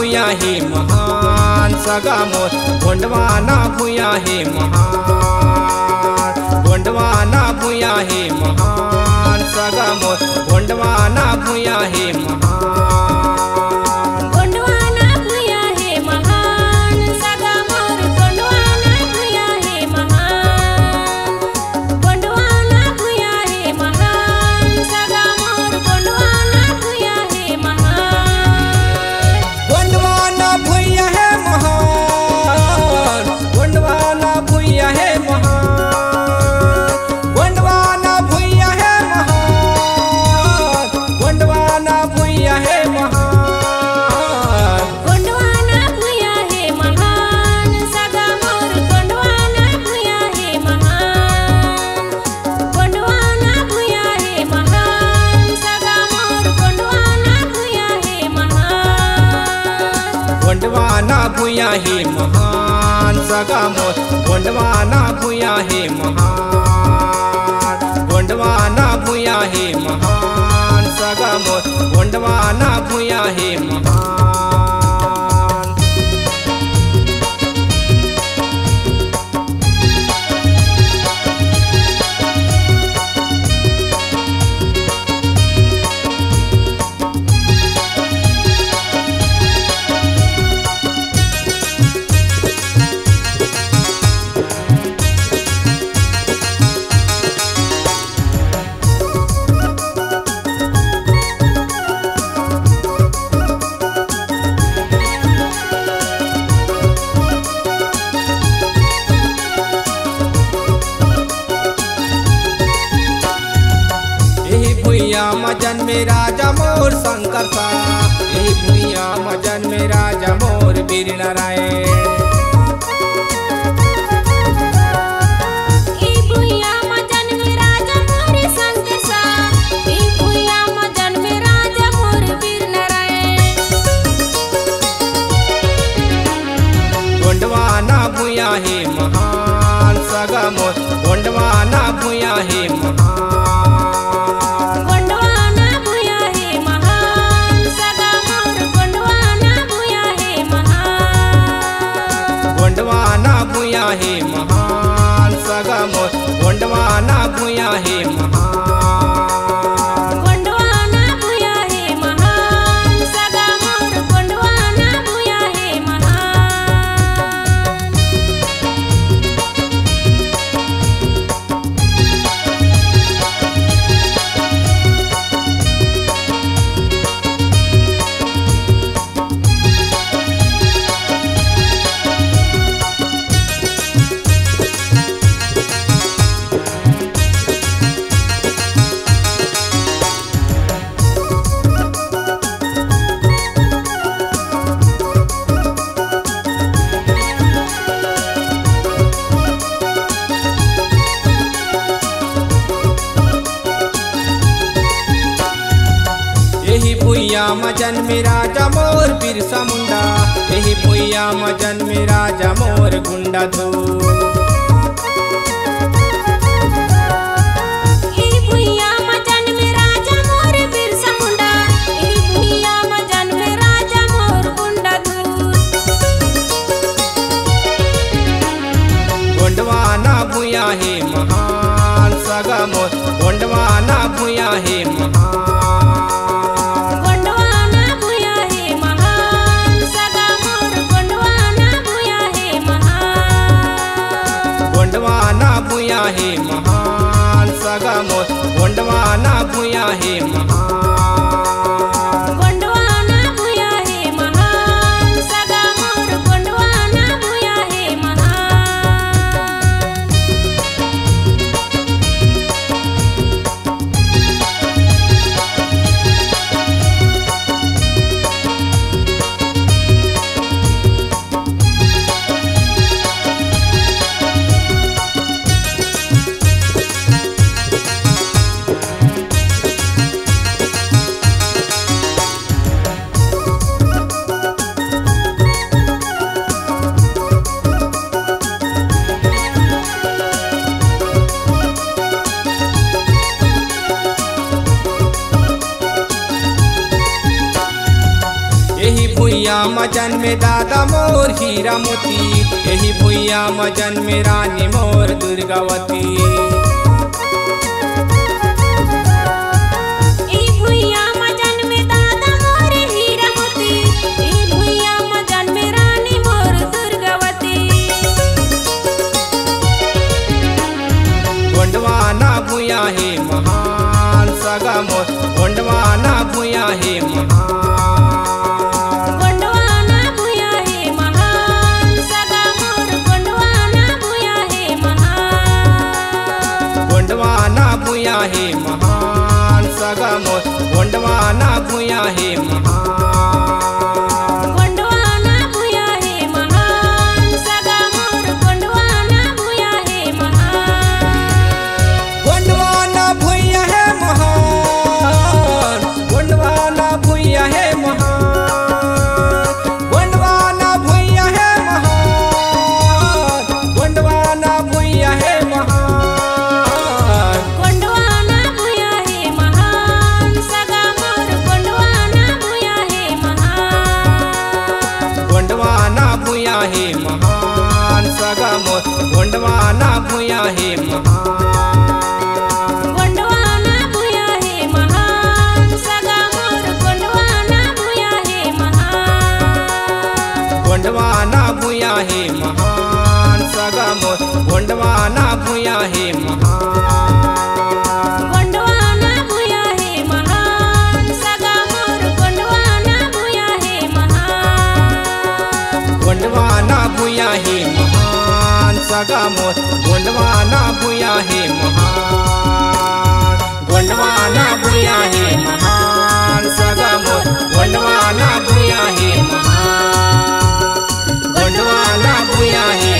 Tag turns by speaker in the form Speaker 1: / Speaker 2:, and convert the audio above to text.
Speaker 1: भूया हे महान सगा मोर गोंडवाना भूया हे महान गोंडवाना भूया हे महान सगा मोर गोंडवाना भूया हे महान
Speaker 2: गोंडवाना भूया हे महान सगा मोर गोंडवाना भूया हे महान गोंडवाना भूया हे महान सगा मोर गोंडवाना भूया हे महान
Speaker 1: गोंडवाना भूया हे महान गोंडवाना भूया हे महान गोंडवाना भूया हे महान गोंडवाना भूया हे महान
Speaker 2: गोंडवाना भूया हे महान सगा मोर गोंडवाना भूया हे महान गोंडवाना भूया हे महान सगा मोर गोंडवाना भूया हे महान
Speaker 1: गोंडवाना भूया हे महान सगा मोर गोंडवाना भूया हे महान गोंडवाना भूया हे महान सगा मोर गोंडवाना भूया हे महान भूया मजन में राजा मोर शंकर सा यही भूया मजन में राजा मोर वीर नारायण
Speaker 2: ई भूया मजन में राजा मोर शंकर सा ई भूया मजन में राजा मोर वीर नारायण
Speaker 1: गोंडवाना भूया हे महान सगा मोर गोंडवाना भूया हे महान
Speaker 2: गोंडवाना भूया हे महान सगा मोर गोंडवाना भूया हे महान
Speaker 1: गोंडवाना भूया हे महान सगा मोर गोंडवाना भूया हे महान
Speaker 2: गोंडवाना भूया हे महान सगा मोर गोंडवाना भूया हे महान
Speaker 1: यही भूया मजन में राजा मोर बिरसा मुंडा यही भूया मजन में राजा मोर गुंडा धो
Speaker 2: ई भूया मजन में राजा मोर बिरसा मुंडा ई भूया मजन में राजा मोर गुंडा दूर
Speaker 1: गोंडवाना भूया हे महान सगा मोर गोंडवाना भूया हे महान
Speaker 2: गोंडवाना भूया हे महान सगा मोर गोंडवाना भूया हे महान
Speaker 1: गोंडवाना भूया हे महान सगा मोर गोंडवाना भूया हे महान
Speaker 2: गोंडवाना भूया हे महान सगा मोर गोंडवाना भूया हे महान
Speaker 1: म जन्मे दादा मोर हीरा मोती, यही भुइया म जन्मे रानी मोर दुर्गावती। गोंडवाना भुइया हे महान सगा मोर, गोंडवाना भुइया हे महान।
Speaker 2: गोंडवाना भुइया हे महान सगा मोर, गोंडवाना भुइया हे महान।
Speaker 1: गोंडवाना भुइया हे महान सगा मोर, गोंडवाना भुइया हे महान।
Speaker 2: गोंडवाना भुइया हे महान सगा मोर, गोंडवाना भुइया हे महान।
Speaker 1: गोंडवाना भुइया हे महान, गोंडवाना भुइया हे महान। गोंडवाना भुइया हे महान, गोंडवाना भुइया हे महान।
Speaker 2: गोंडवाना भुइया हे महान सगा मोर, गोंडवाना भुइया हे महान।
Speaker 1: गोंडवाना भुइया हे महान सगा मोर, गोंडवाना भुइया हे महान।
Speaker 2: गोंडवाना भुइया हे महान सगा मोर, गोंडवाना भुइया हे महान।
Speaker 1: गोंडवाना भुइया हे महान सगा मोर, गोंडवाना भुइया हे महान।
Speaker 2: गोंडवाना भुइया हे महान सगा मोर, गोंडवाना भुइया हे महान।
Speaker 1: गोंडवाना भुइया हे महान सगा मोर, गोंडवाना भुइया हे महान। गोंडवाना भुइया हे महान सगा मोर, गोंडवाना भुइया हे महान। गोंडवाना भुइया हे